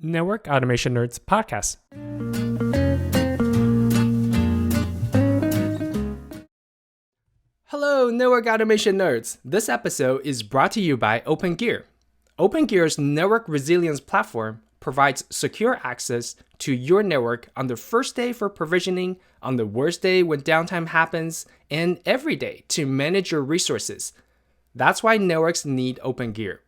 Network Automation Nerds podcast. Hello, Network Automation Nerds. This episode is brought to you by OpenGear. OpenGear's network resilience platform provides secure access to your network on the first day for provisioning, on the worst day when downtime happens, and every day to manage your resources. That's why networks need OpenGear.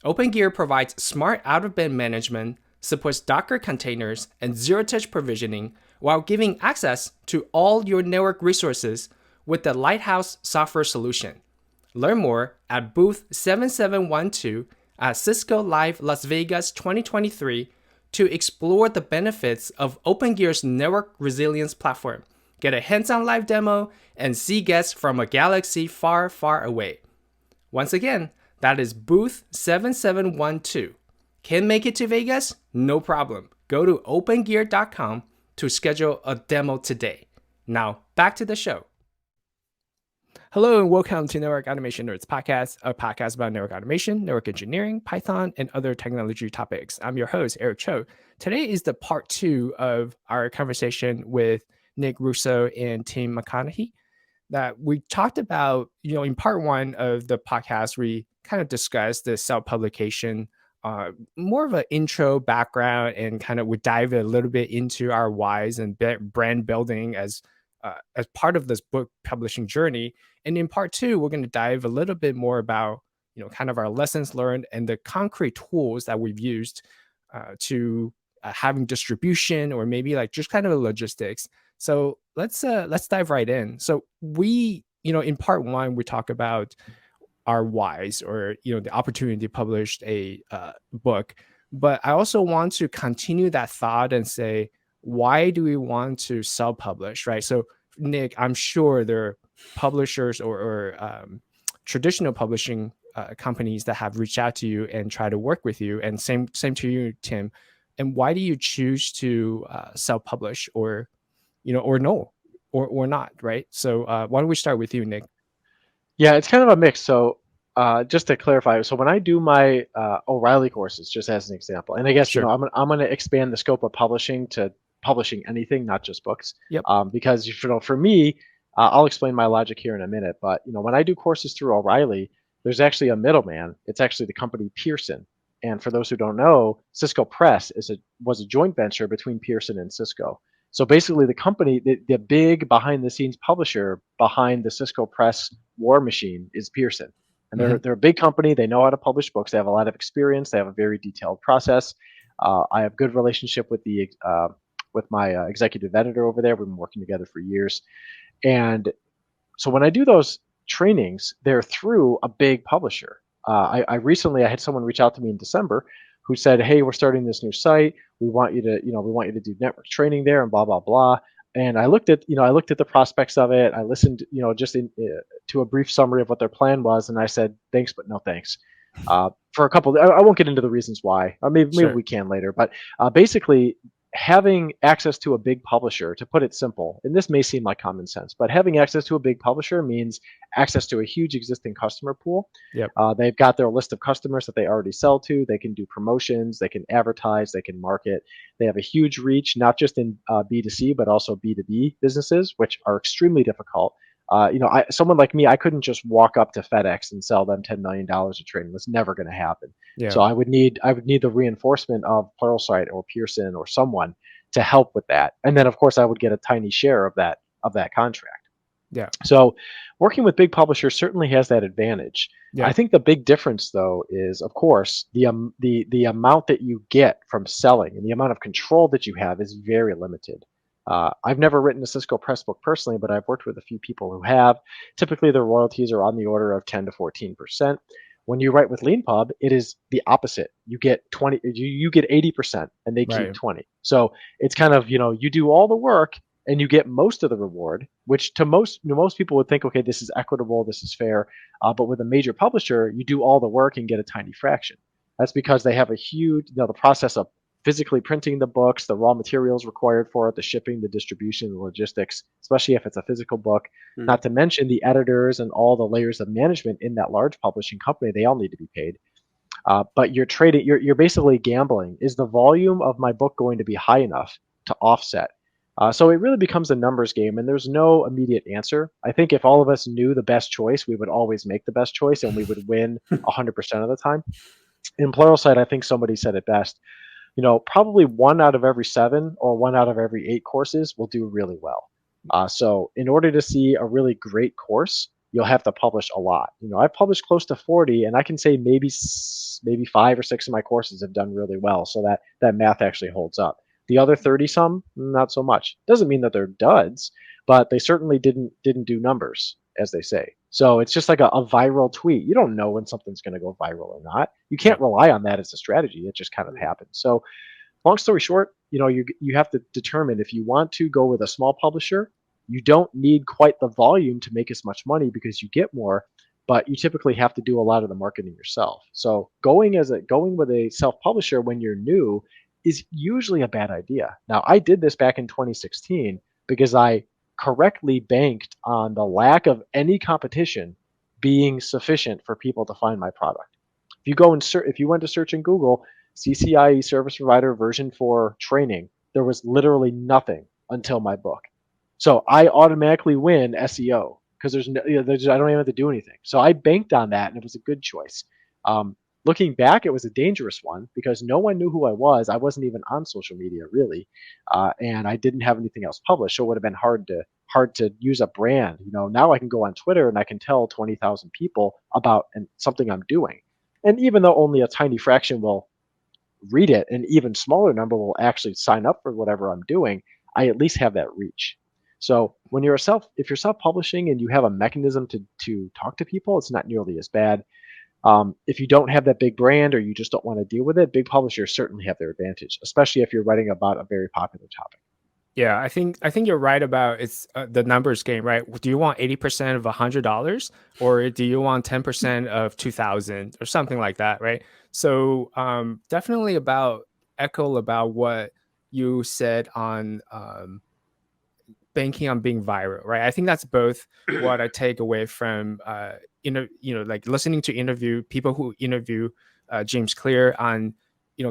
OpenGear provides smart out-of-band management, supports Docker containers and zero-touch provisioning while giving access to all your network resources with the Lighthouse software solution. Learn more at booth 7712 at Cisco Live Las Vegas 2023 to explore the benefits of OpenGear's network resilience platform. Get a hands-on live demo and see guests from a galaxy far, far away. Once again, that is booth 7712. Can't make it to Vegas? No problem. Go to opengear.com to schedule a demo today. Now, back to the show. Hello and welcome to Network Automation Nerds podcast, a podcast about network automation, network engineering, Python, and other technology topics. I'm your host, Eric Cho. Today is the part 2 of our conversation with Nick Russo and Tim McConnaughy that we talked about, in part 1 of the podcast, we kind of discussed the self-publication, more of an intro background, and kind of would dive a little bit into our whys and brand building as part of this book publishing journey. And in part 2, we're going to dive a little bit more about, kind of our lessons learned and the concrete tools that we've used to having distribution, or maybe like just kind of logistics. So let's dive right in. So we, in part 1, we talk about our whys, or the opportunity to publish a book. But I also want to continue that thought and say, why do we want to self-publish, right? So Nick, I'm sure there are publishers or traditional publishing companies that have reached out to you and try to work with you, and same to you, Tim. And why do you choose to self-publish, or or not, right? So why don't we start with you, Nick? Yeah, it's kind of a mix. So just to clarify, so when I do my O'Reilly courses, just as an example, and I guess Sure. I'm gonna expand the scope of publishing to publishing anything, not just books, Yep. because for me, I'll explain my logic here in a minute. But when I do courses through O'Reilly, there's actually a middleman. It's actually the company Pearson. And for those who don't know, Cisco Press was a joint venture between Pearson and Cisco. So basically, the company, the big behind the scenes publisher behind the Cisco Press war machine is Pearson. And Mm-hmm. they're a big company. They know how to publish books. They have a lot of experience. They have a very detailed process. I have good relationship with my executive editor over there. We've been working together for years. And so when I do those trainings, they're through a big publisher. I recently I had someone reach out to me in December who said, "Hey, we're starting this new site. We want you to do network training there and blah blah blah." And I looked at the prospects of it. I listened, just to a brief summary of what their plan was, and I said, "Thanks, but no thanks." For a couple, I won't get into the reasons why. Maybe Sure. we can later. But basically, having access to a big publisher, to put it simple, and this may seem like common sense, but having access to a big publisher means access to a huge existing customer pool. Yep. They've got their list of customers that they already sell to. They can do promotions, they can advertise, they can market. They have a huge reach, not just in B2C, but also B2B businesses, which are extremely difficult. Someone like me, I couldn't just walk up to FedEx and sell them $10 million of training. That's never going to happen. Yeah. So I would need the reinforcement of Pluralsight or Pearson or someone to help with that. And then of course I would get a tiny share of that contract. Yeah. So working with big publishers certainly has that advantage. Yeah. I think the big difference though is, of course, the amount that you get from selling and the amount of control that you have is very limited. I've never written a Cisco Press book personally, but I've worked with a few people who have. Typically, their royalties are on the order of 10 to 14%. When you write with LeanPub, it is the opposite. You get 20, you get 80%, and they keep Right. 20. So it's kind of you do all the work and you get most of the reward, which to most people would think, okay, this is equitable, this is fair. But with a major publisher, you do all the work and get a tiny fraction. That's because they have a huge, the process of physically printing the books, the raw materials required for it, the shipping, the distribution, the logistics, especially if it's a physical book, not to mention the editors and all the layers of management in that large publishing company, they all need to be paid. But you're trading. You're basically gambling. Is the volume of my book going to be high enough to offset? So it really becomes a numbers game, and there's no immediate answer. I think if all of us knew the best choice, we would always make the best choice, and we would win 100% of the time. In Pluralsight, I think somebody said it best. Probably one out of every seven or one out of every eight courses will do really well. So in order to see a really great course, you'll have to publish a lot. I've published close to 40, and I can say maybe 5 or 6 of my courses have done really well. So that math actually holds up. The other 30 some, not so much. Doesn't mean that they're duds, but they certainly didn't do numbers, as they say. So it's just like a viral tweet. You don't know when something's going to go viral or not. You can't Yep. rely on that as a strategy. It just kind of happens. So long story short, you have to determine if you want to go with a small publisher. You don't need quite the volume to make as much money because you get more, but you typically have to do a lot of the marketing yourself. So going with a self-publisher when you're new is usually a bad idea. Now, I did this back in 2016 because I correctly banked on the lack of any competition being sufficient for people to find my product. If you went to search in Google, CCIE service provider version 4 training, there was literally nothing until my book. So I automatically win SEO because I don't even have to do anything. So I banked on that, and it was a good choice. Looking back, it was a dangerous one because no one knew who I was. I wasn't even on social media really, and I didn't have anything else published. So it would have been hard to use a brand. Now I can go on Twitter and I can tell 20,000 people about something I'm doing, and even though only a tiny fraction will read it, an even smaller number will actually sign up for whatever I'm doing, I at least have that reach. So if you're self-publishing and you have a mechanism to talk to people, it's not nearly as bad. If you don't have that big brand or you just don't want to deal with it, big publishers certainly have their advantage, especially if you're writing about a very popular topic. Yeah, I think you're right about it's the numbers game, right? Do you want 80% of $100, or do you want 10% of 2,000 or something like that, right? So definitely about echo about what you said on banking on being viral, right? I think that's both what I take away from like listening to interview people who interview James Clear on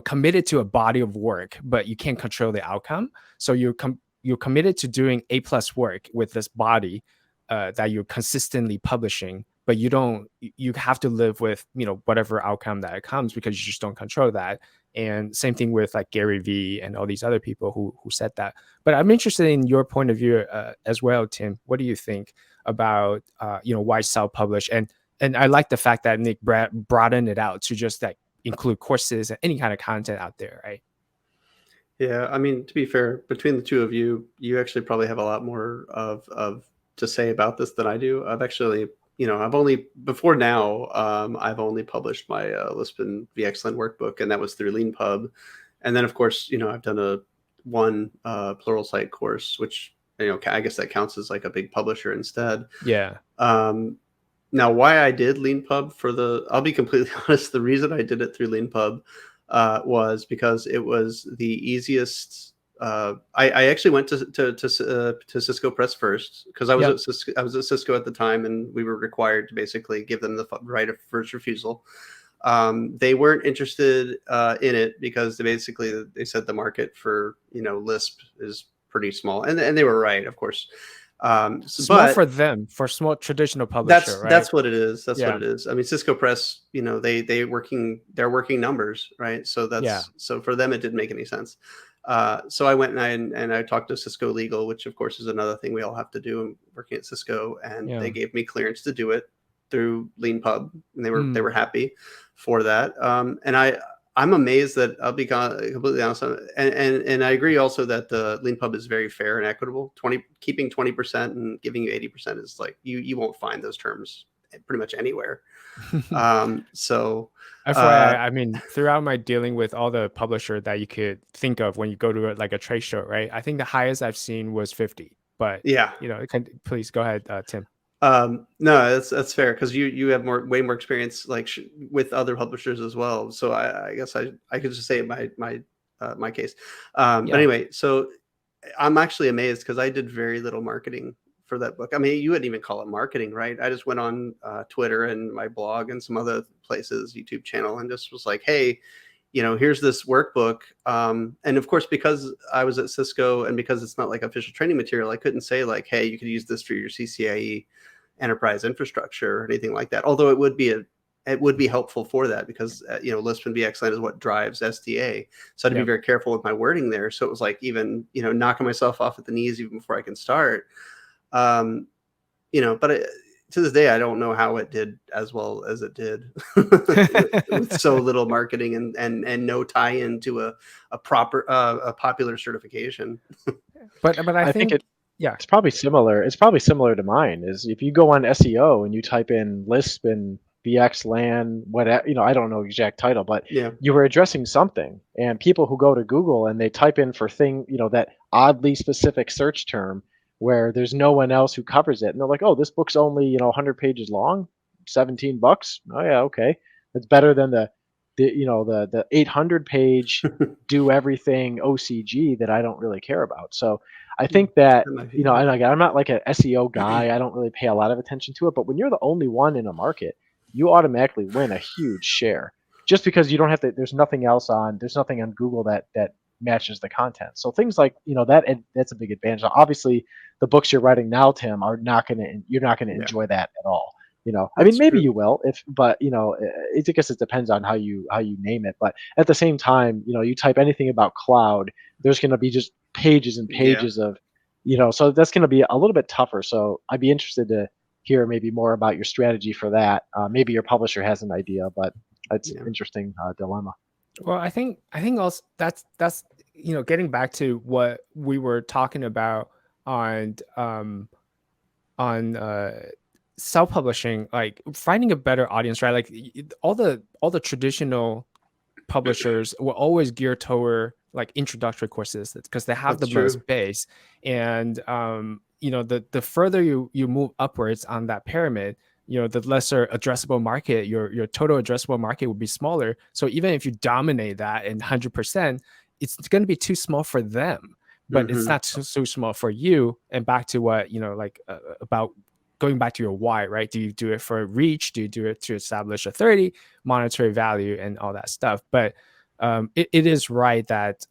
committed to a body of work, but you can't control the outcome. So you're committed to doing A+ work with this body that you're consistently publishing, but you have to live with whatever outcome that it comes because you just don't control that. And same thing with like Gary Vee and all these other people who said that. But I'm interested in your point of view as well, Tim. What do you think about why self-publish? And I like the fact that Nick broadened it out to just like include courses and any kind of content out there, right? Yeah, I mean, to be fair, between the two of you, you actually probably have a lot more of to say about this than I do. I've actually, I've only before now, I've only published my Lisp and VXLAN workbook, and that was through LeanPub. And then, of course, I've done one Pluralsight course, which I guess that counts as like a big publisher instead. Yeah. Now, why I did LeanPub I'll be completely honest, the reason I did it through LeanPub was because it was the easiest. I actually went to Cisco Press first because I was Yep. at Cisco at the time, and we were required to basically give them the right of first refusal. They weren't interested in it because they said the market for Lisp is pretty small, and they were right, of course. Small But for them, for small traditional publisher, right? that's what it is. That's what Yeah. it is. I mean, Cisco Press, they're working numbers, right? So Yeah. so for them, it didn't make any sense. So I went and I talked to Cisco Legal, which of course is another thing we all have to do working at Cisco, and Yeah. they gave me clearance to do it through LeanPub, and they were Mm. happy for that. And I'm amazed that I'll be completely honest, and I agree also that the LeanPub is very fair and equitable. Keeping 20% and giving you 80% is like you won't find those terms pretty much anywhere. So FYI, I mean, throughout my dealing with all the publisher that you could think of when you go to like a trade show, right? I think the highest I've seen was 50. But yeah, please go ahead, Tim. no, that's fair because you have way more experience like with other publishers as well. So I guess I could just say my case. But Yeah. anyway, so I'm actually amazed because I did very little marketing for that book. I mean, you wouldn't even call it marketing, right? I just went on Twitter and my blog and some other places, YouTube channel, and just was like, hey, here's this workbook. And of course, because I was at Cisco and because it's not like official training material, I couldn't say like, hey, you could use this for your CCIE enterprise infrastructure or anything like that. Although it would be helpful for that, because Lisp and VXLAN is what drives SDA. So I had to be very careful with my wording there. So it was like even knocking myself off at the knees even before I can start. But to this day, I don't know how it did as well as it did with so little marketing and no tie-in to a proper a popular certification. but I think think it's probably similar. It's probably similar to mine. Is if you go on SEO and you type in Lisp and VXLAN, whatever, I don't know exact title, but you were addressing something, and people who go to Google and they type in for that oddly specific search term where there's no one else who covers it, and they're like, oh, this book's only 100 pages long, $17. Oh yeah, okay, that's better than the 800 page do everything OCG that I don't really care about. So I think that and again, I'm not like an SEO guy. I don't really pay a lot of attention to it, but when you're the only one in a market, you automatically win a huge share just because you don't have to. There's nothing on Google that matches the content. So things like that's a big advantage. Obviously, the books you're writing now, Tim, you're not gonna enjoy that at all. I mean, maybe you will, but I guess it depends on how you name it. But at the same time, you type anything about cloud, there's going to be just pages and pages of, so that's going to be a little bit tougher. So I'd be interested to hear maybe more about your strategy for that. Maybe your publisher has an idea, but it's an interesting dilemma. Well, I think also that's getting back to what we were talking about on self-publishing, like finding a better audience, right? Like all the traditional publishers will always gear toward like introductory courses because they have the most base, and the further you move upwards on that pyramid, the lesser addressable market, your total addressable market will be smaller. So even if you dominate that in 100%, it's going to be too small for them, but it's not so small for you. And back to what about going back to your why, right? Do you do it for reach? Do you do it to establish authority, monetary value, and all that stuff? But it is right that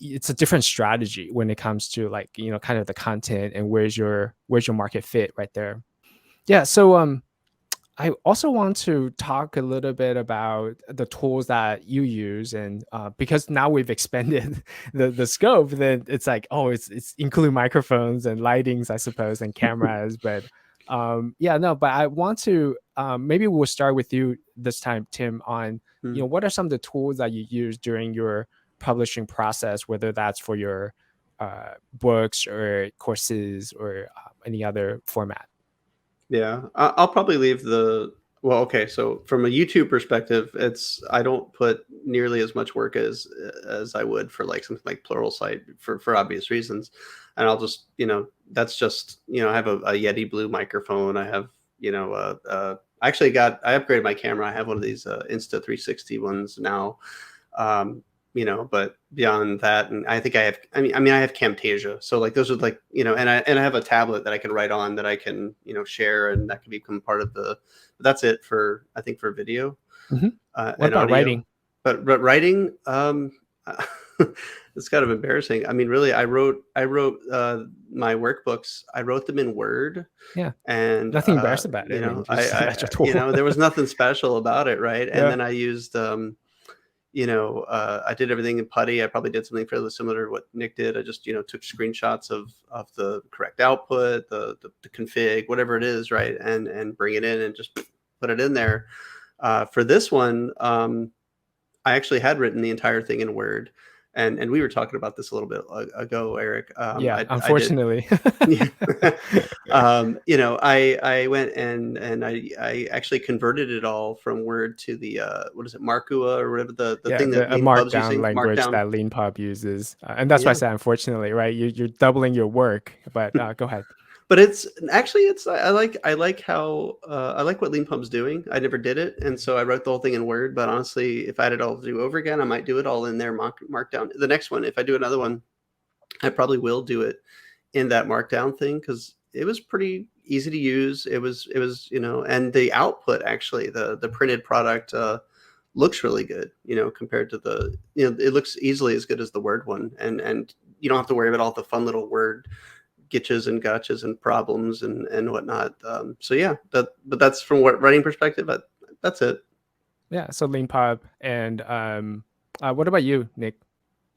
it's a different strategy when it comes to kind of the content and where's your market fit right there. Yeah. So I also want to talk a little bit about the tools that you use, and because now we've expanded the scope, then it's like, oh, it's include microphones and lightings, I suppose, and cameras. But but I want to maybe we'll start with you this time, Tim, on what are some of the tools that you use during your publishing process, whether that's for your books or courses or any other format. Yeah, I'll probably leave okay, so from a YouTube perspective, I don't put nearly as much work as I would for like something like Pluralsight for obvious reasons. And I'll just, that's just, I have a Yeti Blue microphone. I have, I upgraded my camera. I have one of these Insta360 ones now. But beyond that, and I think I have Camtasia. So like those are like, and I have a tablet that I can write on that I can, share, and that can become part of but that's it for video. What about audio. Writing? But writing, it's kind of embarrassing. I mean, really, I wrote my workbooks. I wrote them in Word. Yeah. And nothing embarrassed about it. There was nothing special about it. Right. And then I used, I did everything in Putty. I probably did something fairly similar to what Nick did. I just, took screenshots of the correct output, the config, whatever it is, right, and bring it in and just put it in there. For this one, I actually had written the entire thing in Word, and we were talking about this a little bit ago, Eric. Unfortunately. I went and I actually converted it all from Word to the Markua or whatever the thing that a markdown language that LeanPub uses, and that's why I say unfortunately, right? You're doubling your work, but go ahead. But it's I like how I like what LeanPub's doing. I never did it, and so I wrote the whole thing in Word. But honestly, if I had it all to do over again, I might do it all in there Markdown. The next one, if I do another one, I probably will do it in that markdown thing because it was pretty easy to use. It was and the output actually the printed product looks really good, compared to it looks easily as good as the Word one, and you don't have to worry about all the fun little Word gitches and gotchas and problems and whatnot. So yeah, but that's from what writing perspective. But that's it. Yeah. So LeanPub, and what about you, Nick?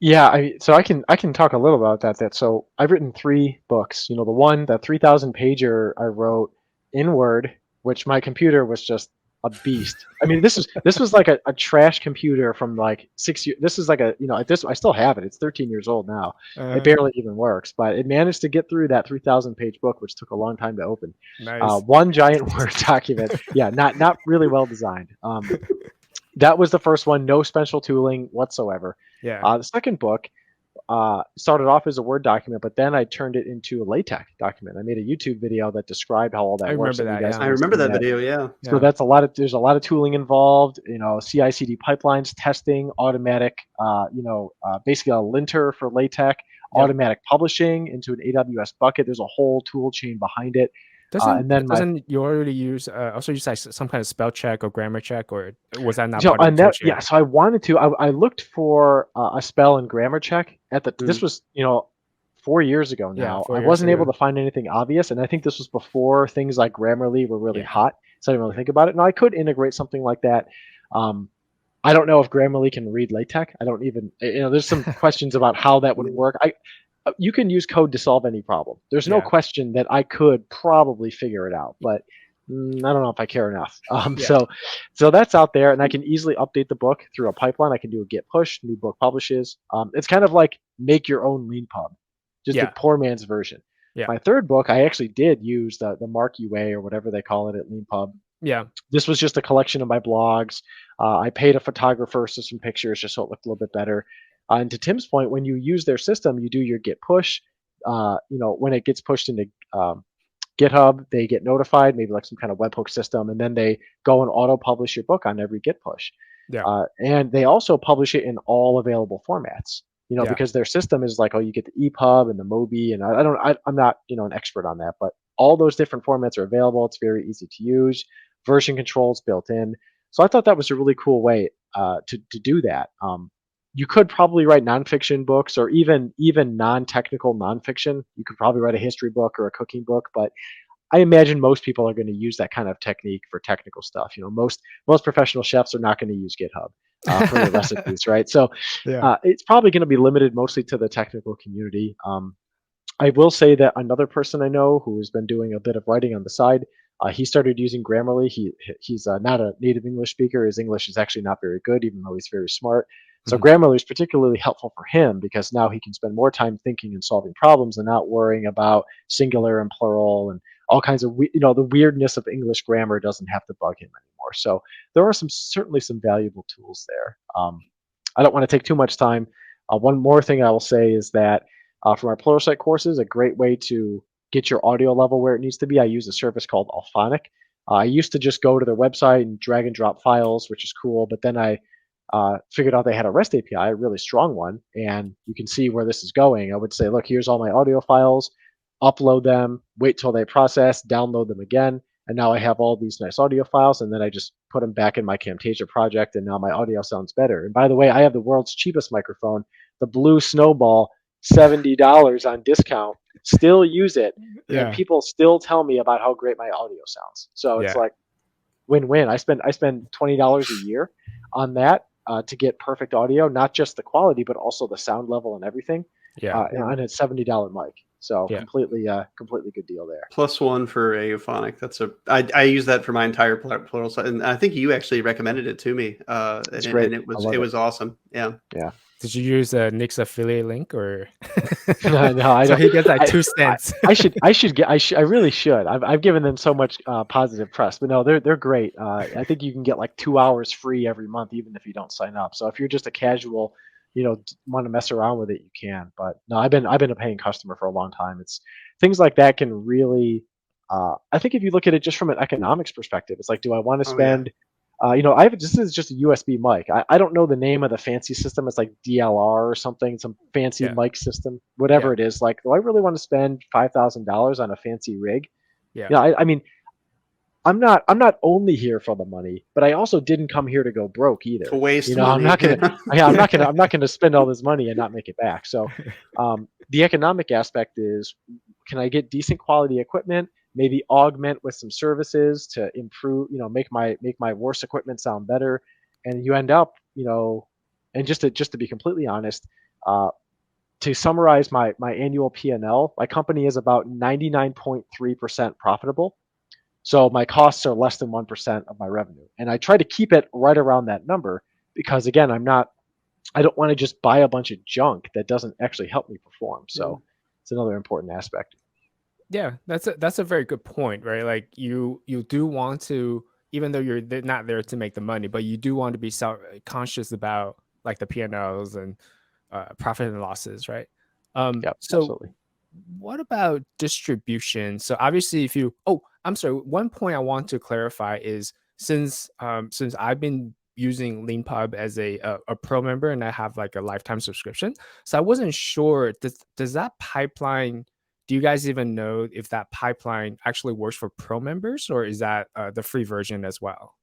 Yeah, so I can talk a little about that. So I've written 3 books. The 3,000 pager I wrote in Word, which my computer was just a beast. I mean, this was like a trash computer from like 6 years. This is like this I still have it. It's 13 years old now. It Uh, barely even works, but it managed to get through that 3,000 page book, which took a long time to open. nice. One giant Word document. Yeah, not really well designed. That was the first one. No special tooling whatsoever. Yeah. The second book started off as a Word document, but then I turned it into a LaTeX document. I made a YouTube video that described how all I that works. remember And you that. guys Yeah. I may have remember seen that that. video. Yeah. So Yeah. there's a lot of tooling involved. CI/CD pipelines, testing, automatic. Basically a linter for LaTeX, Yep. automatic publishing into an AWS bucket. There's a whole tool chain behind it. And then Doesn't you already use also use like some kind of spell check or grammar check, or was that not So part of the on tool that, chain? yeah. So I wanted to. I looked for a spell and grammar check This Mm. was 4 years ago Yeah, now. I 4 years wasn't able ago. to find anything obvious, and I think this was before things like Grammarly were really Yeah. hot. So I didn't really think about it. Now I could integrate something like that. Um, I don't know if Grammarly can read LaTeX. I don't even. There's some questions about how that would work. You can use code to solve any problem. There's no Yeah. question that I could probably figure it out, but I don't know if I care enough. Yeah. So that's out there, and I can easily update the book through a pipeline. I can do a git push, new book publishes. It's kind of like make your own LeanPub, just the Yeah. poor man's version. Yeah. My third book, I actually did use the Mark UA or whatever they call it at LeanPub. Yeah. This was just a collection of my blogs. I paid a photographer for some pictures just so it looked a little bit better. And to Tim's point, when you use their system, you do your git push. When it gets pushed into GitHub, they get notified, maybe like some kind of webhook system, and then they go and auto publish your book on every git push. Yeah. And they also publish it in all available formats. Yeah. Because their system is like, oh, you get the EPUB and the Mobi, and I'm not an expert on that, but all those different formats are available. It's very easy to use. Version controls built in. So I thought that was a really cool way to do that. You could probably write nonfiction books or even non-technical nonfiction. You could probably write a history book or a cooking book, but I imagine most people are going to use that kind of technique for technical stuff. Most professional chefs are not going to use GitHub for their recipes, right? So Yeah. it's probably going to be limited mostly to the technical community. I will say that another person I know who has been doing a bit of writing on the side, he started using Grammarly. He's not a native English speaker. His English is actually not very good, even though he's very smart. So Mhm. Grammarly is particularly helpful for him because now he can spend more time thinking and solving problems and not worrying about singular and plural and all kinds of the weirdness of English grammar doesn't have to bug him anymore. So there are certainly some valuable tools there. I don't want to take too much time. One more thing I will say is that from our Pluralsight courses, a great way to get your audio level where it needs to be, I use a service called Alphonic. I used to just go to their website and drag and drop files, which is cool, but then I figured out they had a REST API, a really strong one, and you can see where this is going. I would say, look, here's all my audio files, upload them, wait till they process, download them again, and now I have all these nice audio files, and then I just put them back in my Camtasia project, and now my audio sounds better. And by the way, I have the world's cheapest microphone, the Blue Snowball, $70 on discount. Still use it, and Yeah. people still tell me about how great my audio sounds. So it's Yeah. like win-win. I spend $20 a year on that to get perfect audio, not just the quality, but also the sound level and everything. Yeah. On a $70 mic. So Yeah. completely good deal there. +1 for Aophonic. I use that for my entire plural site, and I think you actually recommended it to me. It's And, great. and it I love it it. was awesome. Yeah. Yeah. Did you use Nick's affiliate link or? No, I So don't. he gets like I, 2 I, cents. I really should. I've given them so much positive press, but no, they're great. I think you can get like 2 hours free every month, even if you don't sign up. So if you're just a casual, want to mess around with it, you can. But no, I've been a paying customer for a long time. It's things like that can really. I think if you look at it just from an economics perspective, it's like, do I want to Oh yeah. spend this is just a USB mic. I don't know the name of the fancy system. It's like DLR or something, some fancy Yeah. mic system, whatever Yeah. it is. Like, do I really want to spend $5,000 on a fancy rig? Yeah. I mean, I'm not only here for the money, but I also didn't come here to go broke To either. waste I'm money. not gonna, I'm not gonna spend all this money and not make it back. So, the economic aspect is, can I get decent quality equipment? Maybe augment with some services to improve, make my worse equipment sound better, and you end up, and just to be completely honest, uh, to summarize my annual P&L, my company is about 99.3% profitable. So my costs are less than 1% of my revenue. And I try to keep it right around that number because, again, I don't want to just buy a bunch of junk that doesn't actually help me perform. Yeah. So it's another important aspect. Yeah, that's a very good point, right? Like you do want to, even though not there to make the money, but you do want to be self conscious about like the P&Ls and profit and losses, right? Yep, So absolutely. what about distribution? So obviously, if you, oh, I'm sorry, one point I want to clarify is since I've been using LeanPub as a pro member and I have like a lifetime subscription, so I wasn't sure does that pipeline. Do you guys even know if that pipeline actually works for pro members or is that the free version as well?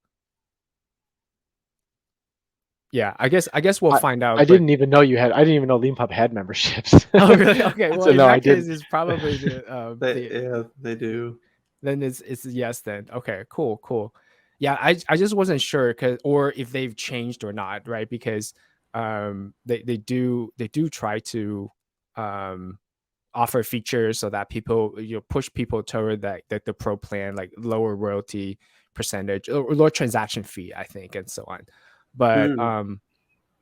Yeah, I guess we'll I, find I out. But didn't even know I didn't even know LeanPub had memberships. oh, really? Okay. Well, So in no, I that case, didn't. it's probably They the yeah, they do. then it's a yes then. Okay, cool, cool. Yeah, I just wasn't sure or if they've changed or not, right? Because they do try to um offer features so that people push people toward that the pro plan, like lower royalty percentage or lower transaction fee, I think, and so on. But Mm.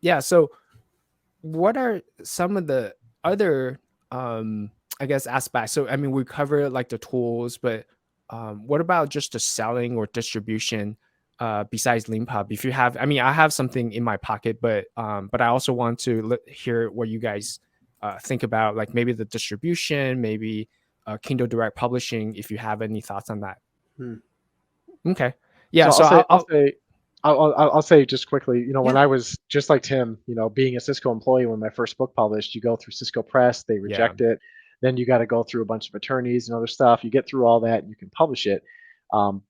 yeah, so what are some of the other I guess aspects? So I mean we cover like the tools, but what about just the selling or distribution besides LeanPub? If you have, I mean, I have something in my pocket, but I also want to hear what you guys think about, like maybe the distribution, maybe Kindle Direct Publishing, if you have any thoughts on that. Mm. Okay. Yeah, So so I'll say just quickly, when yeah. I was just like Tim, being a Cisco employee, when my first book published, you go through Cisco Press, they Yeah. reject it. Then you got to go through a bunch of attorneys and other stuff. You get through all that, and you can publish it.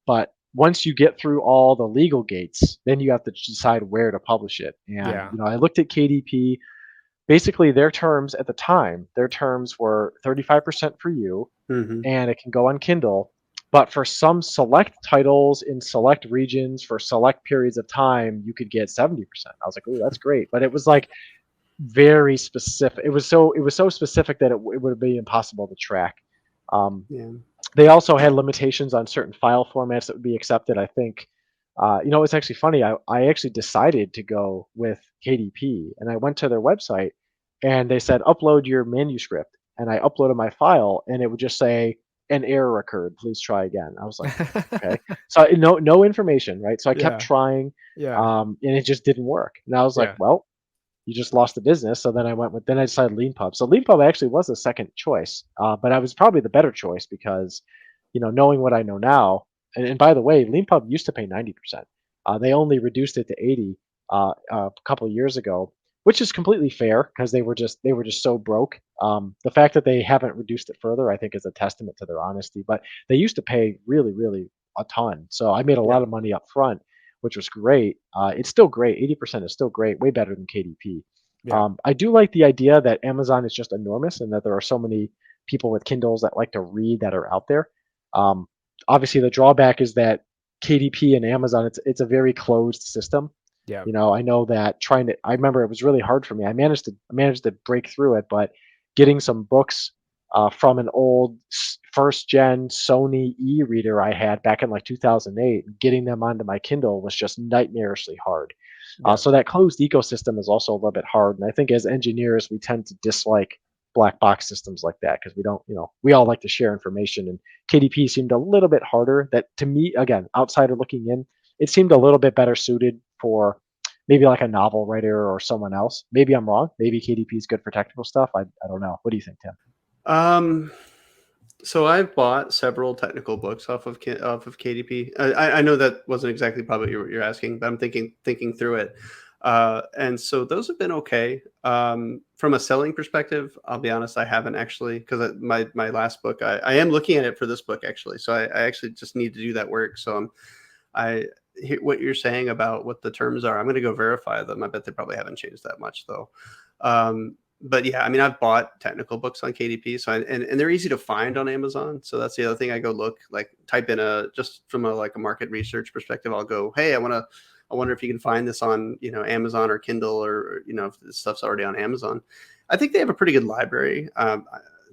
But once you get through all the legal gates, then you have to decide where to publish it. And Yeah. I looked at KDP. Basically, their terms at the time, their terms were 35% for you, Hmm. and it can go on Kindle. But for some select titles in select regions for select periods of time, you could get 70%. I was like, "Ooh, that's great!" But it was like very specific. It was so specific that it would be impossible to track. Um, Yeah. they also had limitations on certain file formats that would be accepted. I think, it's actually funny. I actually decided to go with KDP, and I went to their website, and they said upload your manuscript, and I uploaded my file, and it would just say an error occurred. Please try again. I was like, okay. So no information, right? So I kept Yeah. trying, Yeah. and it just didn't work. And I was like, Yeah. well, you just lost the business. So then I decided LeanPub. So LeanPub actually was a second choice, but I was probably the better choice because, knowing what I know now, and by the way, LeanPub used to pay 90%. They only reduced it to 80 a couple of years ago, which is completely fair because they were just so broke. The fact that they haven't reduced it further, I think, is a testament to their honesty. But they used to pay really, really a ton. So I made a Yeah. lot of money up front, which was great. It's still great. 80% is still great, way better than KDP. Yeah. I do like the idea that Amazon is just enormous and that there are so many people with Kindles that like to read that are out there. Um, Obviously, the drawback is that KDP and Amazon, it's a very closed system. Yeah. I know that I remember it was really hard for me. I managed to break through it, but getting some books from an old first gen Sony e-reader I had back in like 2008, getting them onto my Kindle was just nightmarishly hard. Yeah. So that closed ecosystem is also a little bit hard, and I think as engineers we tend to dislike black box systems like that because we don't, we all like to share information, and KDP seemed a little bit harder. That to me, again, outsider looking in, it seemed a little bit better suited for maybe like a novel writer or someone else. Maybe I'm wrong. Maybe KDP is good for technical stuff. I don't know. What do you think, Tim? Um, So I've bought several technical books off of KDP. I know that wasn't exactly probably what you're asking, but I'm thinking through it. And so those have been okay. From a selling perspective, I'll be honest, I haven't actually, because my last book, I am looking at it for this book actually. So I actually just need to do that work. So I hear what you're saying about what the terms are. I'm going to go verify them. I bet they probably haven't changed that much though. But yeah, I mean, I've bought technical books on KDP, so and they're easy to find on Amazon. So that's the other thing. I go look, like type in just from a market research perspective. I'll go, hey, I wonder if you can find this on Amazon or Kindle, or if this stuff's already on Amazon. I think they have a pretty good library.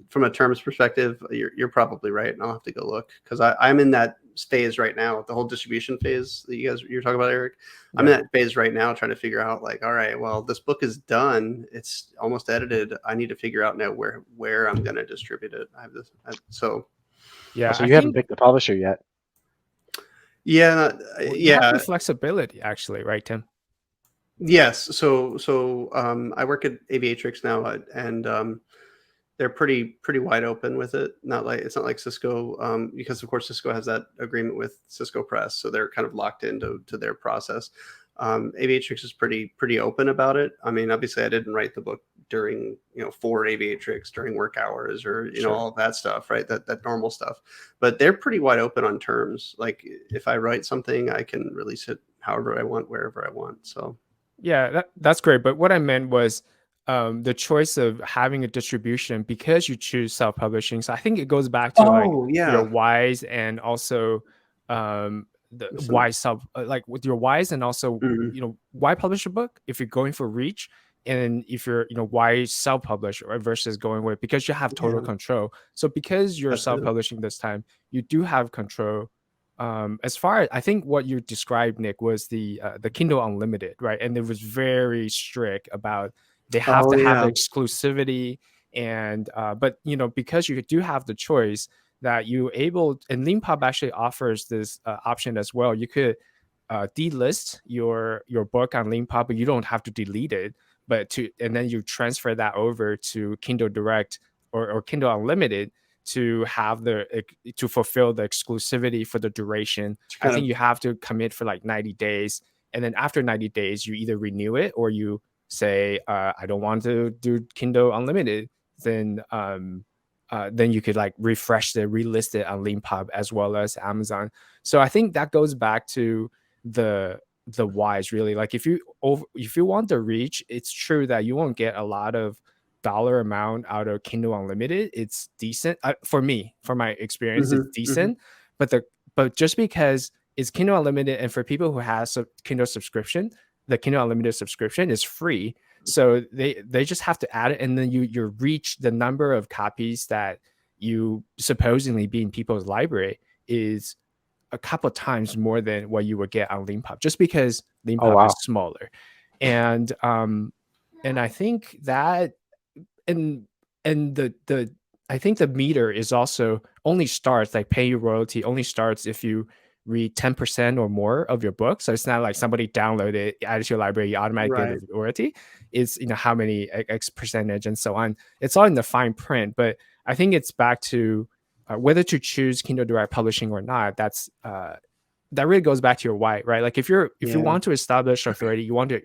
From a terms perspective, you're probably right, and I'll have to go look, because I'm in that phase right now, the whole distribution phase that you're talking about, Eric. I'm in that phase right now, trying to figure out, like, all right, well, this book is done, it's almost edited. I need to figure out now where I'm going to distribute it. I have this, so Yeah, So I you haven't think picked the publisher yet. yeah, you have yeah. the flexibility, actually, right, Tim? Yes. I work at Aviatrix now, and they're pretty wide open with it. It's not like Cisco, because of course Cisco has that agreement with Cisco Press, so they're kind of locked into their process. Aviatrix is pretty open about it. I mean, obviously, I didn't write the book during for Aviatrix during work hours, or Sure. all of that stuff, right? That normal stuff. But they're pretty wide open on terms. Like, if I write something, I can release it however I want, wherever I want. So Yeah, that's great. But what I meant was the choice of having a distribution because you choose self-publishing. So I think it goes back to like oh your yeah, whys, and also the listen. why like with your whys, and also Mhm. why publish a book if you're going for reach, and if you're why self-publish or versus going with, because you have total Yeah, control. So because you're that's it. self-publishing this time, you do have control. As far as I think what you described, Nick, was the Kindle Unlimited, right? And it was very strict about they have Oh to have yeah. exclusivity, and but because you do have the choice that you able, and Leanpub actually offers this option as well. You could delist your book on Leanpub, but you don't have to delete it, and then you transfer that over to Kindle Direct or Kindle Unlimited to have to fulfill the exclusivity for the duration. To I kind think of you have to commit for like 90 days, and then after 90 days you either renew it or you say I don't want to do Kindle Unlimited. Then you could like refresh it, relist it on Leanpub as well as Amazon. So I think that goes back to the whys, really. Like if you want the reach, it's true that you won't get a lot of dollar amount out of Kindle Unlimited. It's decent for me, for my experience, it's Mhm, mhm. decent. But just because it's Kindle Unlimited, and for people who has a Kindle subscription, the Kindle Unlimited subscription is free. So they just have to add it, and then you reach the number of copies that you supposedly be in people's library is a couple of times more than what you would get on Leanpub, just because Oh Leanpub is wow. smaller. And I think that, and the I think the meter is also only starts, like pay you royalty only starts if you read 10% or more of your book. So it's not like somebody downloaded it, added to your library, you automatically get Right. the royalty. It's how many X percentage and so on. It's all in the fine print, but I think it's back to whether to choose Kindle Direct Publishing or not. That really goes back to your why, right? Like if you Yeah. want to establish authority, you want to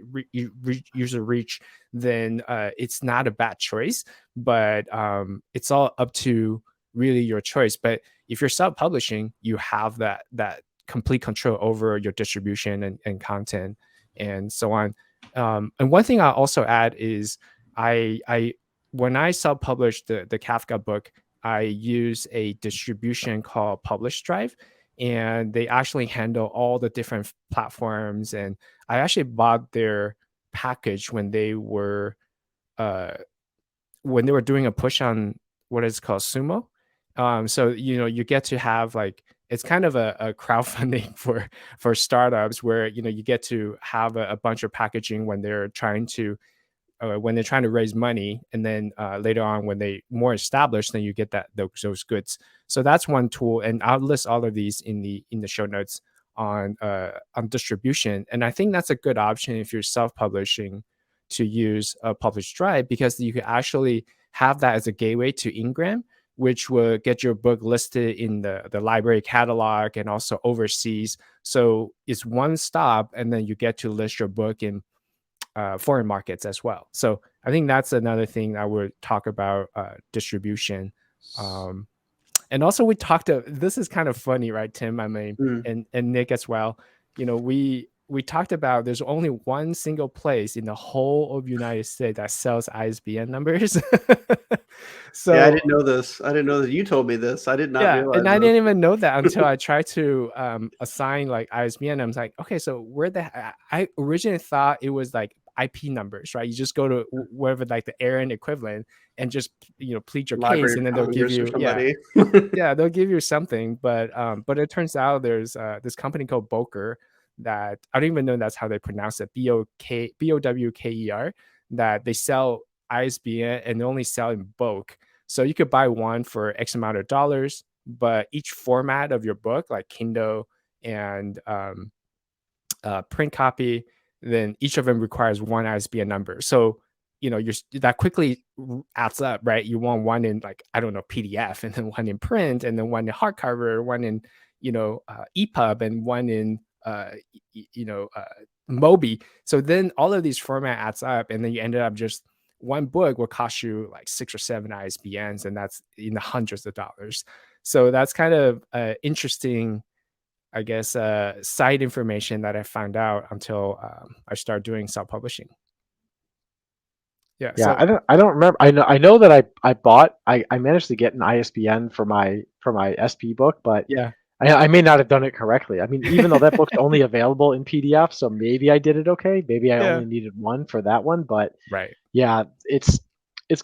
user reach, then it's not a bad choice. But it's all up to really your choice. But if you're self-publishing, you have that complete control over your distribution and content and so on. And one thing I'll also add is I when I self-published the Kafka book, I use a distribution called Publish Drive, and they actually handle all the different platforms. And I actually bought their package uh, when they were doing a push on what is called Sumo. So you get to have like, it's kind of a crowdfunding for startups, where you get to have a bunch of packaging when they're trying to raise money, and then later on when they more established, then you get those goods. So that's one tool, and I'll list all of these in the show notes on distribution. And I think that's a good option if you're self-publishing, to use a Publish Drive, because you can actually have that as a gateway to Ingram. which will get your book listed in the library catalog and also overseas. So it's one stop, and then you get to list your book in foreign markets as well. So I think that's another thing I would talk about, distribution. And also we talked this is kind of funny, right, Tim? I mean, Mm. and Nick as well. We talked about there's only one single place in the whole of United States that sells ISBN numbers. Yeah, I So didn't know this. I didn't know that. You told me this. I did not yeah, realize and I this. didn't even know that until I tried to assign like ISBN. I was like, okay, so where I originally thought it was like IP numbers, right? You just go to wherever like the ARN equivalent and just plead your case, Library and of then they'll give Congress or you somebody. they'll give you something. But it turns out there's this company called Boker that I don't even know that's how they pronounce it, BOWKER, that they sell ISBN and they only sell in bulk. So you could buy one for X amount of dollars, but each format of your book, like Kindle and print copy, then each of them requires one ISBN number. So that quickly adds up, right? You want one in, like, I don't know, PDF, and then one in print, and then one in hardcover, one in EPUB, and one in Mobi. So then all of these format adds up, and then you ended up just one book will cost you like 6 or 7 ISBNs, and that's in the hundreds of dollars. So that's kind of interesting, I guess, side information that I found out until I started doing self-publishing. Yeah. Yeah, So I don't remember. I know that I managed to get an ISBN for my SP book, but yeah. I may not have done it correctly. I mean, even though that book's only available in PDF, so maybe I did it okay. Maybe I Yeah. only needed one for that one, but Right. yeah, it's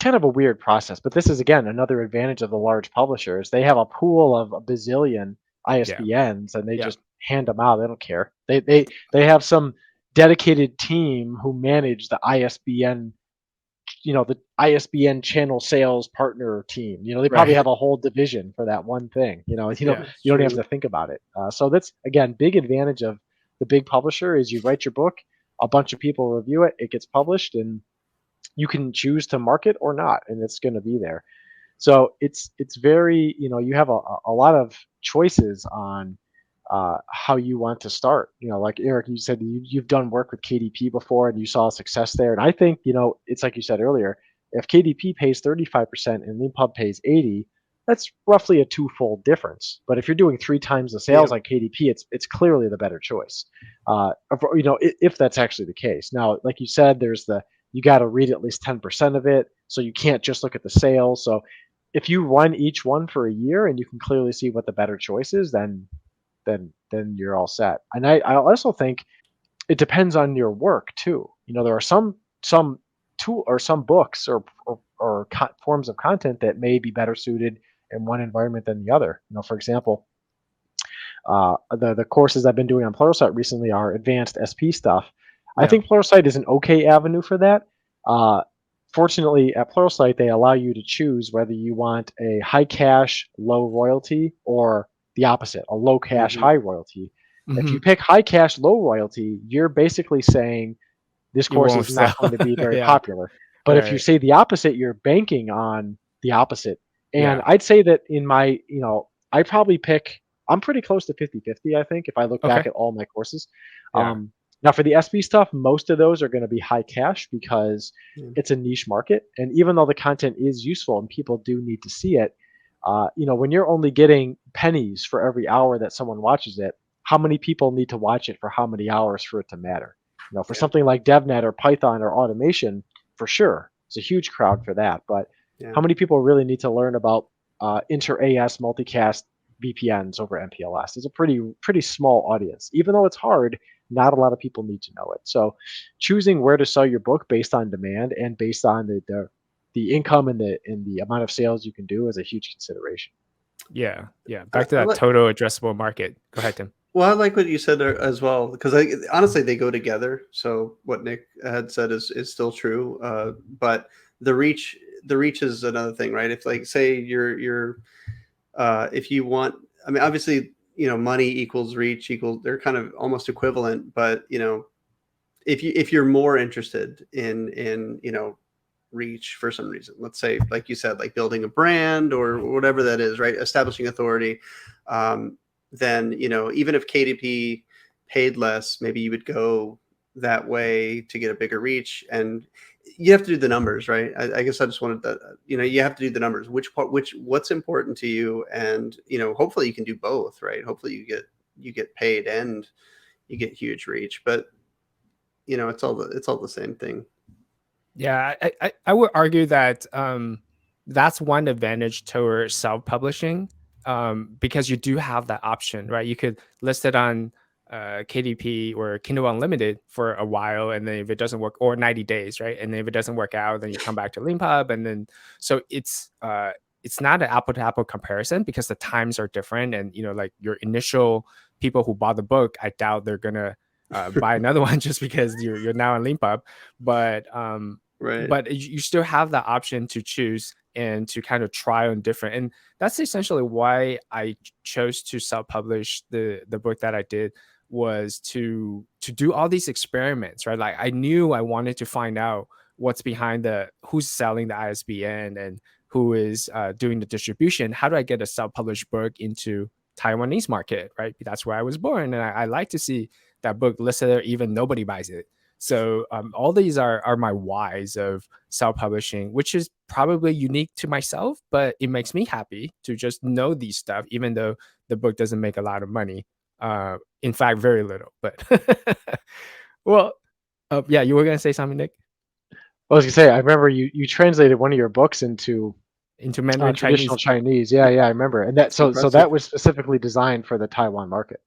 kind of a weird process. But this is again another advantage of the large publishers. They have a pool of a bazillion Yeah. ISBNs, and they Yeah. just hand them out. They don't care. They have some dedicated team who manage the ISBN, the ISBN channel sales partner team. They probably Right. have a whole division for that one thing. Yeah. That's You don't have true. to think about it. So that's again big advantage of the big publisher is you write your book, a bunch of people review it, it gets published, and you can choose to market or not, and it's going to be there. So it's very, you have a lot of choices on how you want to start. Like Eric, you said you've done work with KDP before and you saw success there. And I think, it's like you said earlier, if KDP pays 35% and LeanPub pays 80, that's roughly a twofold difference. But if you're doing 3 times the Yeah. sales like KDP, it's clearly the better choice. If that's actually the case. Now, like you said, you got to read at least 10% of it, so you can't just look at the sales. So if you run each one for a year and you can clearly see what the better choice is, then you're all set. And I also think it depends on your work too. There are some tool or some books or forms of content that may be better suited in one environment than the other. For example, the courses I've been doing on Pluralsight recently are advanced SP stuff. I Yeah. think Pluralsight is an okay avenue for that. Uh, Fortunately, at Pluralsight, they allow you to choose whether you want a high cash, low royalty, or the opposite, a low cash, Hmm. high royalty. If Hmm. you pick high cash, low royalty, you're basically saying this You course won't is not sell. going to be very Yeah. popular. But if you Right. say the opposite, you're banking on the opposite. And Yeah. I'd say that in my, I probably I'm pretty close to 50-50, I think, if I look back Okay. at all my courses. Yeah. Now, for the SB stuff, most of those are going to be high cash because Yeah. it's a niche market. And even though the content is useful and people do need to see it, when you're only getting pennies for every hour that someone watches it, how many people need to watch it for how many hours for it to matter? For Yeah. something like DevNet or Python or automation, for sure, it's a huge crowd for that. But Yeah. how many people really need to learn about inter-AS multicast VPNs over MPLS? It's a pretty small audience. Even though it's hard, not a lot of people need to know it. So choosing where to sell your book based on demand and based on the income and the amount of sales you can do is a huge consideration. Yeah. Yeah. I, Back to I that like. total addressable market. Go ahead, Tim. Well, I like what you said there as well, because honestly they go together. So what Nick had said is still true, but the reach the reach is another thing, right? If, like, say you're if you want, I mean, obviously, money equals reach equals, they're kind of almost equivalent, but if you're more interested in reach for some reason. Let's say, like you said, like building a brand or whatever that is, right? Establishing authority. Then, even if KDP paid less, maybe you would go that way to get a bigger reach. And you have to do the numbers, right? I guess I just wanted that, you have to do the numbers, what's important to you. And, hopefully you can do both, right? Hopefully you get paid and you get huge reach, but it's all the same thing. Yeah, I would argue that that's one advantage towards self-publishing, because you do have that option, right? You could list it on KDP or Kindle Unlimited for a while, and then if it doesn't work, or 90 days, right? And then if it doesn't work out, then you come back to Leanpub, and then so it's not an apple to apple comparison because the times are different, and like your initial people who bought the book, I doubt they're gonna buy another one just because you're now on Leanpub, but Right. but you still have the option to choose and to kind of try on different, and that's essentially why I chose to self-publish the book that I did, was to do all these experiments, right? Like I knew I wanted to find out what's behind who's selling the ISBN and who is doing the distribution. How do I get a self-published book into Taiwanese market, right? That's where I was born, and I like to see that book listed there even nobody buys it. So all these are my whys of self-publishing, which is probably unique to myself, but it makes me happy to just know these stuff, even though the book doesn't make a lot of money. In fact, very little. But well, yeah, you were gonna say something, Nick? I was gonna say, I remember you translated one of your books into Mandarin traditional Chinese. Chinese. Yeah, I remember. And that so Impressive. that was specifically designed for the Taiwan market.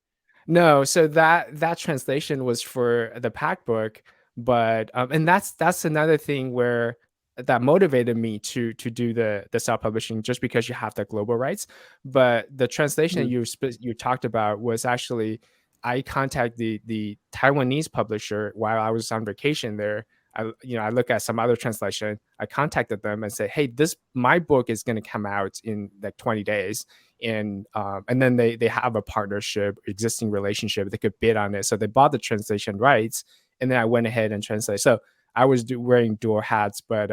No, so that translation was for the Pack book, but and that's another thing where that motivated me to do the self-publishing, just because you have the global rights. But the translation you talked about was actually, I contacted the Taiwanese publisher while I was on vacation there. I look at some other translation. I contacted them and said, "Hey, my book is going to come out in like 20 days." And then they have a partnership, existing relationship, they could bid on it, so they bought the translation rights, and then I went ahead and translated. So I was wearing dual hats. But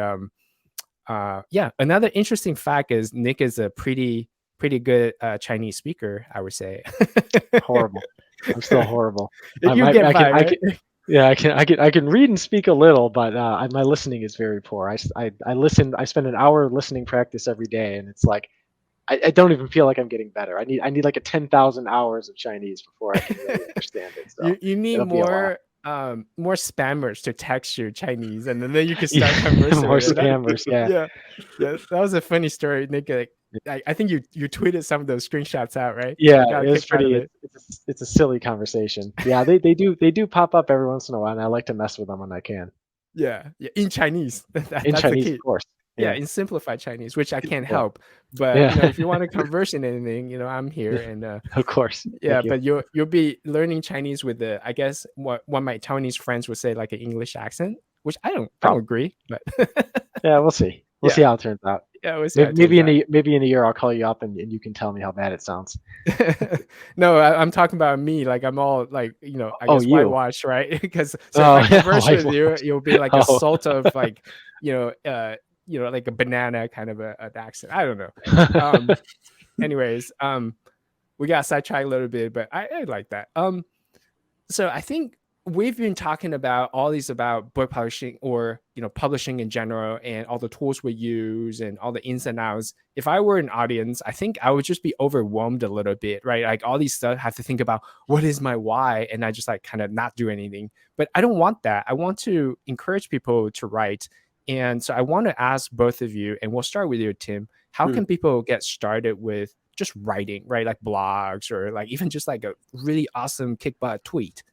yeah, another interesting fact is Nick is a pretty good Chinese speaker, I would say. Horrible. I'm still horrible. You get by, right? Yeah, I can read and speak a little, but my listening is very poor. I listen. I spend an hour listening practice every day, and it's like I don't even feel like I'm getting better. I need like a 10,000 hours of Chinese before I can really understand it. So you need it'll be a lot. more spammers to text you Chinese, and then you can start conversing More with it. spammers. Yeah. Yeah, that was a funny story, Nick. Like, I think you tweeted some of those screenshots out, right? Yeah, Got it was kicked out of pretty. it. It's a silly conversation. Yeah, they do pop up every once in a while, and I like to mess with them when I can. Yeah, in Chinese. In That's Chinese, the key. of course. Yeah, in simplified Chinese, which I can't Yeah. help. But Yeah. if you want to converse in anything, I'm here. And Of course. yeah, Thank you. but you'll be learning Chinese with I guess what my Taiwanese friends would say, like an English accent, which I don't agree, but Yeah, we'll see. We'll see how it turns out. Yeah, we'll see how it Maybe turns out. maybe in a year I'll call you up and you can tell me how bad it sounds. No, I'm talking about me. Like, I'm all like, I guess you. whitewashed, right? Because if I converse with you, you'll be like a Oh. salt of like, like a banana kind of an accent. I don't know. Anyways, we got sidetracked a little bit, but I like that. So I think we've been talking about all these about book publishing, or publishing in general, and all the tools we use and all the ins and outs. If I were an audience, I think I would just be overwhelmed a little bit, right? Like, all these stuff, I have to think about what is my why, and I just like kind of not do anything. But I don't want that. I want to encourage people to write. And so I want to ask both of you, and we'll start with you, Tim. How can people get started with just writing, right? Like blogs, or like even just like a really awesome kick butt tweet.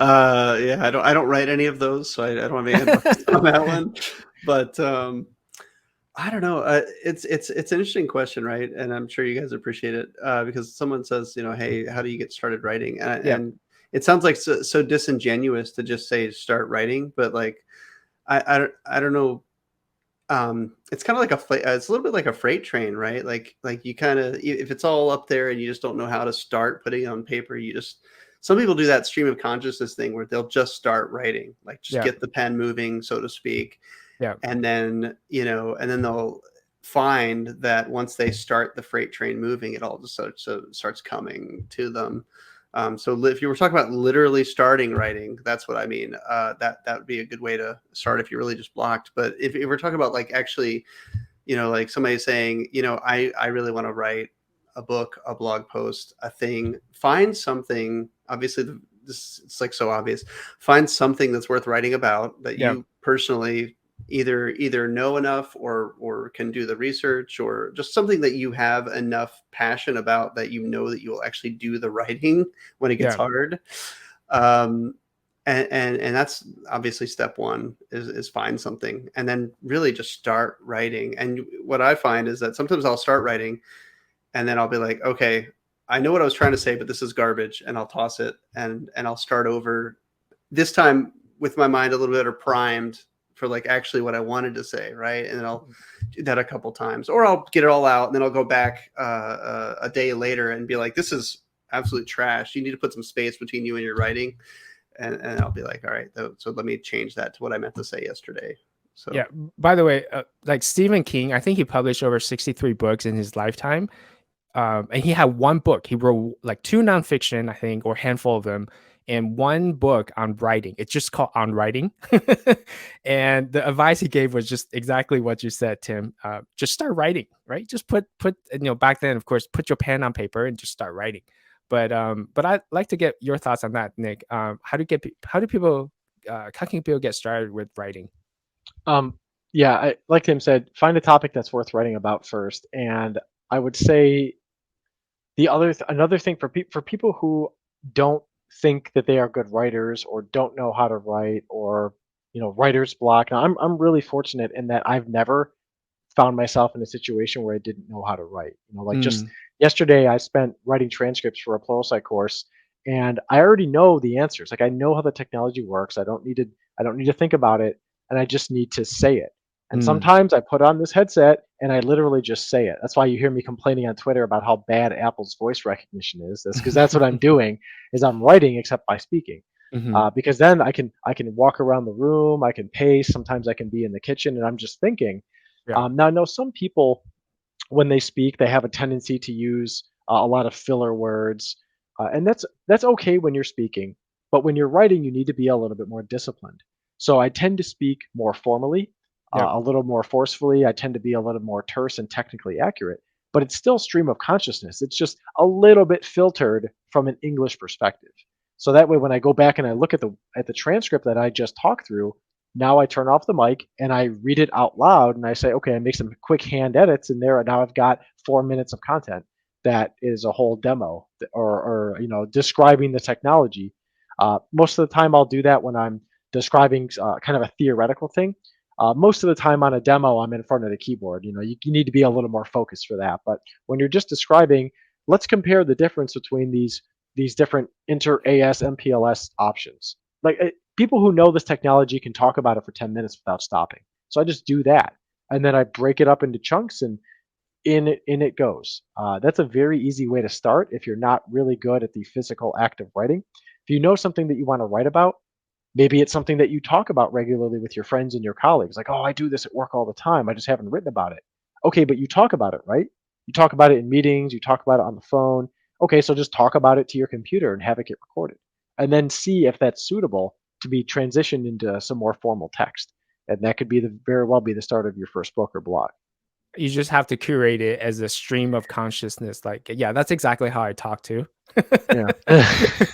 Yeah, I don't write any of those, so I don't have any advice on that one. But I don't know. It's an interesting question, right? And I'm sure you guys appreciate it, because someone says, hey, how do you get started writing? And it sounds like so disingenuous to just say start writing, but like I don't know. It's kind of like it's a little bit like a freight train, right? Like you kind of, if it's all up there and you just don't know how to start putting it on paper, some people do that stream of consciousness thing where they'll just start writing, like just Yeah. get the pen moving, so to speak. Yeah. And then, and then they'll find that once they start the freight train moving, it all just starts coming to them. So if you were talking about literally starting writing, that's what I mean. That would be a good way to start if you're really just blocked. But if we're talking about like actually, like somebody saying, I really want to write a book, a blog post, a thing, find something. Obviously, it's like so obvious. Find something that's worth writing about that Yeah. you personally either know enough or can do the research, or just something that you have enough passion about that that you will actually do the writing when it gets Yeah. hard. And that's obviously step one is find something and then really just start writing. And what I find is that sometimes I'll start writing and then I'll be like, okay, I know what I was trying to say, but this is garbage, and I'll toss it and I'll start over, this time with my mind a little better primed for like actually what I wanted to say, right? And then I'll do that a couple times, or I'll get it all out and then I'll go back a day later and be like, this is absolute trash. You need to put some space between you and your writing. And I'll be like, all right, so let me change that to what I meant to say yesterday. So Yeah. By the way, like Stephen King, I think he published over 63 books in his lifetime. And he had one book. He wrote like 2 nonfiction, I think, or a handful of them, and 1 book on writing. It's just called On Writing. And the advice he gave was just exactly what you said, Tim. Just start writing, right? Just put back then, of course, put your pen on paper and just start writing. But I'd like to get your thoughts on that, Nick. How can people get started with writing? Yeah, like Tim said, find a topic that's worth writing about first. And I would say another thing for people who don't think that they are good writers or don't know how to write, or writer's block. Now, I'm really fortunate in that I've never found myself in a situation where I didn't know how to write. Like just Mm, yesterday, I spent writing transcripts for a pluralsight course, and I already know the answers. Like I know how the technology works. I don't need to think about it, and I just need to say it. And mm, sometimes I put on this headset and I literally just say it. That's why you hear me complaining on Twitter about how bad Apple's voice recognition is. That's because that's what I'm doing is I'm writing except by speaking. mhm, Because then I can walk around the room, I can pace. Sometimes I can be in the kitchen and I'm just thinking. yeah, Now, I know some people when they speak, they have a tendency to use a lot of filler words, and that's okay when you're speaking. But when you're writing, you need to be a little bit more disciplined. So I tend to speak more formally, yep, a little more forcefully. I tend to be a little more terse and technically accurate. But it's still stream of consciousness. It's just a little bit filtered from an English perspective. So that way, when I go back and I look at the transcript that I just talked through, now I turn off the mic and I read it out loud and I say, okay, I make some quick hand edits in there, and now I've got 4 minutes of content that is a whole demo, or describing the technology. Most of the time, I'll do that when I'm describing kind of a theoretical thing. Most of the time on a demo, I'm in front of the keyboard. You need to be a little more focused for that. But when you're just describing, let's compare the difference between these different inter AS MPLS options. Like people who know this technology can talk about it for 10 minutes without stopping. So I just do that. And then I break it up into chunks, and in it goes. That's a very easy way to start if you're not really good at the physical act of writing. If you know something that you want to write about, maybe it's something that you talk about regularly with your friends and your colleagues. Like, oh, I do this at work all the time. I just haven't written about it. Okay, but you talk about it, right? You talk about it in meetings, you talk about it on the phone. Okay, so just talk about it to your computer and have it get recorded. And then see if that's suitable to be transitioned into some more formal text. And that could be very well be the start of your first book or blog. you just have to curate it as a stream of consciousness. Like, yeah, that's exactly how I talk too. Yeah.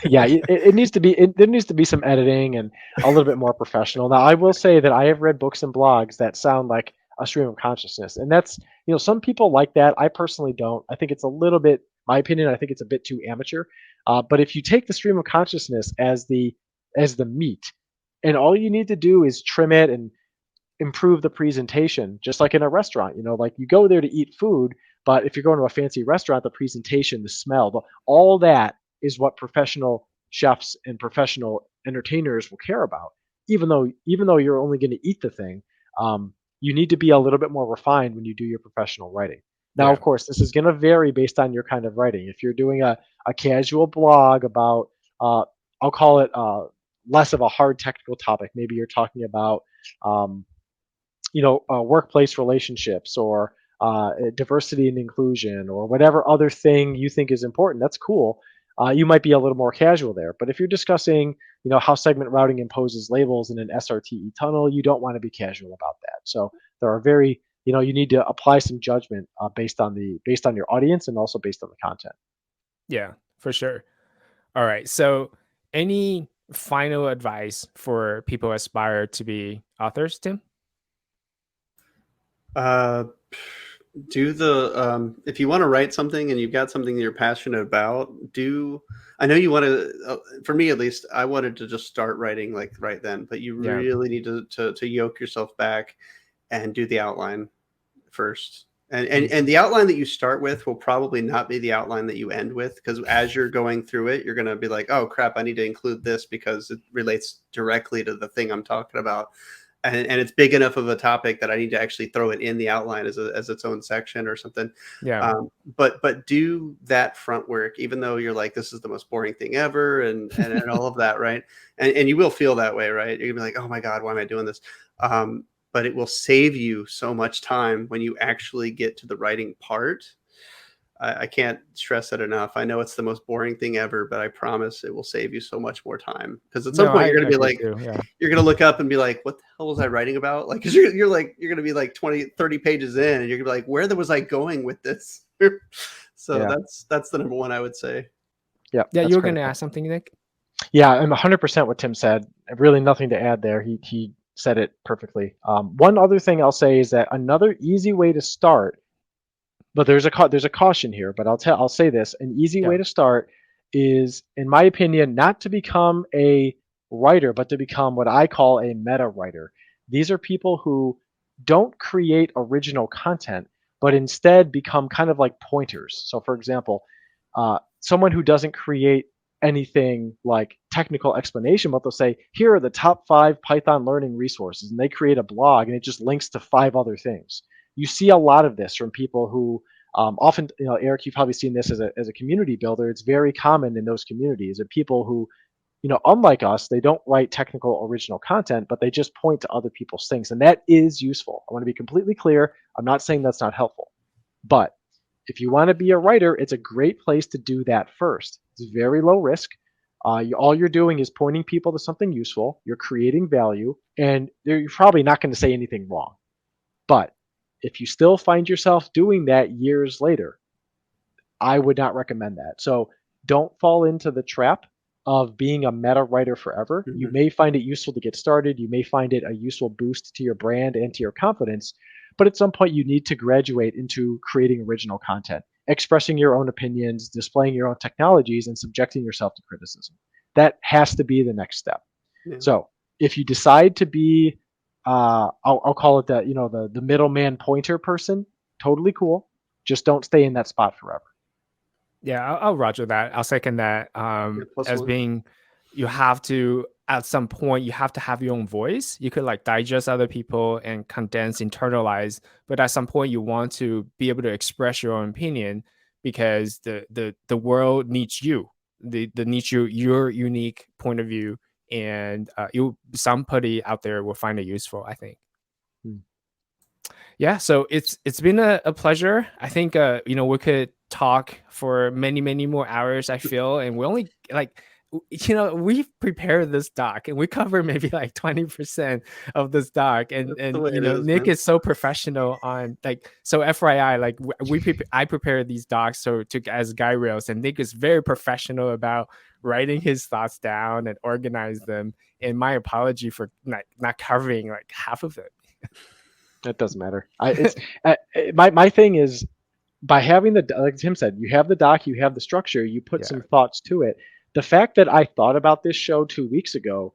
Yeah, it needs to be there needs to be some editing and a little bit more professional. Now, I will say that I have read books and blogs that sound like a stream of consciousness. And that's, some people like that. I personally don't. I think it's a little bit, my opinion, I think it's a bit too amateur. But if you take the stream of consciousness as the meat, and all you need to do is trim it and improve the presentation, just like in a restaurant. Like you go there to eat food, but if you're going to a fancy restaurant, the presentation, the smell, all that is what professional chefs and professional entertainers will care about. Even though you're only going to eat the thing, you need to be a little bit more refined when you do your professional writing. Now, Yeah. of course, this is going to vary based on your kind of writing. If you're doing a casual blog about I'll call it less of a hard technical topic. Maybe you're talking about um, workplace relationships or diversity and inclusion or whatever other thing you think is important. That's cool. You might be a little more casual there. But if you're discussing, how segment routing imposes labels in an SRTE tunnel, you don't want to be casual about that. So there are you need to apply some judgment based on your audience and also based on the content. Yeah, for sure. All right. So, any final advice for people who aspire to be authors, Tim? Uh, do the if you want to write something and you've got something that you're passionate about, I know you want to, for me at least, I wanted to just start writing like right then, but you Yeah. really need to yoke yourself back and do the outline first. And the outline that you start with will probably not be the outline that you end with, because as you're going through it, you're going to be like, oh crap, I need to include this because it relates directly to the thing I'm talking about. And it's big enough of a topic that I need to actually throw it in the outline as its own section or something. Yeah. But do that front work, even though you're like, this is the most boring thing ever, and all of that, right? And you will feel that way, right? You're gonna be like, oh my God, why am I doing this? But it will save you so much time when you actually get to the writing part. I can't stress it enough. I know it's the most boring thing ever, but I promise it will save you so much more time. Because at some No, point I you're going to be agree like, too. Yeah. you're going to look up and be like, what the hell was I writing about? Like, because you're going to be like 20, 30 pages in, and you're going to be like, where was I going with this? So Yeah. that's the number one I would say. Yeah. Yeah, that's you were going to critical. ask something, Nick? Yeah, I'm 100% what Tim said. Really nothing to add there. He said it perfectly. One other thing I'll say is that another easy way to start, but there's a caution here, but I'll say this, an easy Yeah. way to start is, in my opinion, not to become a writer, but to become what I call a meta writer. These are people who don't create original content, but instead become kind of like pointers. So, for example, someone who doesn't create anything like technical explanation, but they'll say, here are the top 5 Python learning resources, and they create a blog and it just links to 5 other things. You see a lot of this from people who often, Eric, you've probably seen this as a community builder. It's very common in those communities of people who, unlike us, they don't write technical original content, but they just point to other people's things. And that is useful. I want to be completely clear. I'm not saying that's not helpful. But if you want to be a writer, it's a great place to do that first. It's very low risk. All you're doing is pointing people to something useful. You're creating value, and you're probably not going to say anything wrong. But if you still find yourself doing that years later, I would not recommend that. So don't fall into the trap of being a meta writer forever. You Mm-hmm. may find it useful to get started. You may find it a useful boost to your brand and to your confidence. But at some point, you need to graduate into creating original content, expressing your own opinions, displaying your own technologies, and subjecting yourself to criticism. That has to be the next step. Yeah. So if you decide to be, I'll call it the middleman pointer person, totally cool. Just don't stay in that spot forever. Yeah, I'll roger that. I'll second that. Yeah, plus As one. being, you have to, at some point, you have to have your own voice. You could like digest other people and condense, internalize, but at some point, you want to be able to express your own opinion because the world needs you. The needs your unique point of view, and somebody out there will find it useful, I think. Yeah, so it's been a pleasure. I think we could talk for many more hours, I feel, and we only like we've prepared this doc and we cover maybe like 20% of this doc, and That's the way it is, Nick man. is so professional on like, so FYI, like I prepared these docs so to as guide rails, and Nick is very professional about writing his thoughts down and organize them, and my apology for not covering like half of it. It doesn't matter. My thing is, by having like Tim said, you have the doc, you have the structure, you put Yeah. some thoughts to it. The fact that I thought about this show 2 weeks ago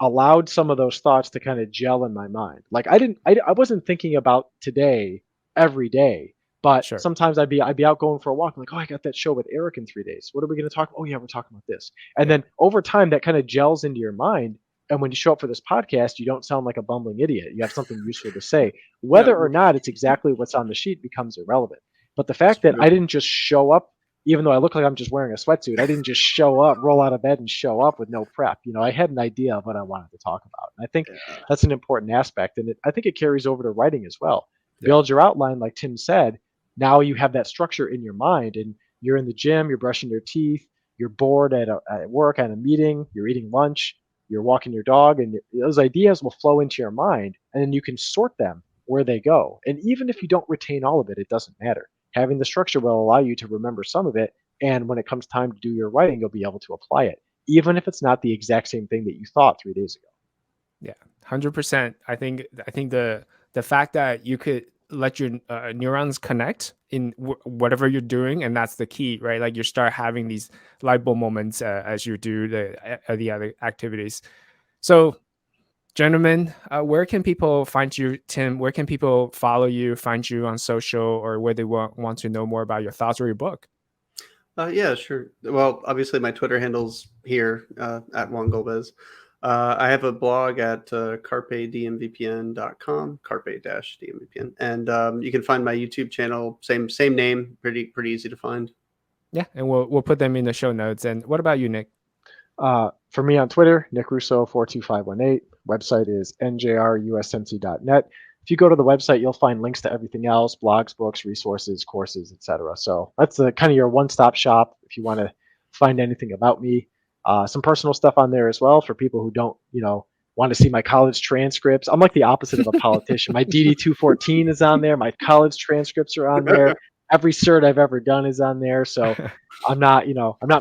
allowed some of those thoughts to kind of gel in my mind. Like I wasn't thinking about today every day, but Sure. sometimes I'd be out going for a walk. I'm like, oh, I got that show with Eric in 3 days. What are we going to talk? Oh yeah, we're talking about this. And Yeah. then over time, that kind of gels into your mind. And when you show up for this podcast, you don't sound like a bumbling idiot. You have something useful to say. Whether or not it's exactly what's on the sheet becomes irrelevant. But the fact that I didn't just show up even though I look like I'm just wearing a sweatsuit, I didn't just show up, roll out of bed and show up with no prep. I had an idea of what I wanted to talk about. And I think Yeah. that's an important aspect. And I think it carries over to writing as well. Yeah. Build your outline, like Tim said. Now you have that structure in your mind, and you're in the gym, you're brushing your teeth, you're bored at work, at a meeting, you're eating lunch, you're walking your dog, and those ideas will flow into your mind, and then you can sort them where they go. And even if you don't retain all of it, it doesn't matter. Having the structure will allow you to remember some of it, and when it comes time to do your writing, you'll be able to apply it, even if it's not the exact same thing that you thought 3 days ago. Yeah, 100%. I think the fact that you could let your neurons connect in whatever you're doing, and that's the key, right? Like you start having these light bulb moments as you do the other activities. So, gentlemen, where can people find you, Tim? Where can people follow you, find you on social, or where they want to know more about your thoughts or your book? Yeah, sure. Well, obviously my Twitter handle's here at Juan Golbez. I have a blog at carpedmvpn.com, carpe-dmvpn, and you can find my YouTube channel, same name, pretty easy to find. Yeah, and we'll put them in the show notes. And what about you, Nick? For me on Twitter, Nick Russo 42518. Website is njrusnc.net. If you go to the website, you'll find links to everything else: blogs, books, resources, courses, etc. So that's the kind of your one-stop shop if you want to find anything about me. Some personal stuff on there as well for people who don't, want to see my college transcripts. I'm like the opposite of a politician. My DD 214 is on there. My college transcripts are on there. Every cert I've ever done is on there. So I'm not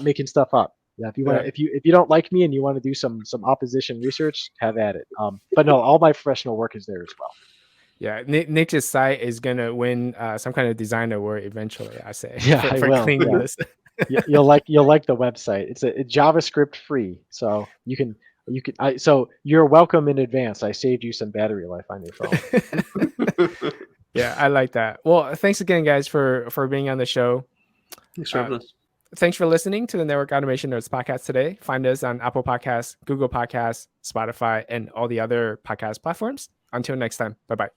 making stuff up. Yeah, if you want, if you don't like me and you want to do some opposition research, have at it. But no, all my professional work is there as well. Yeah, Nick's site is gonna win some kind of design award eventually. I say, Yeah, for I will. cleaning Yeah. this. You'll like the website. It's JavaScript free, so so you're welcome in advance. I saved you some battery life on your phone. Yeah, I like that. Well, thanks again, guys, for being on the show. Thanks for having us. Thanks for listening to the Network Automation Nerds podcast today. Find us on Apple Podcasts, Google Podcasts, Spotify, and all the other podcast platforms. Until next time, bye-bye.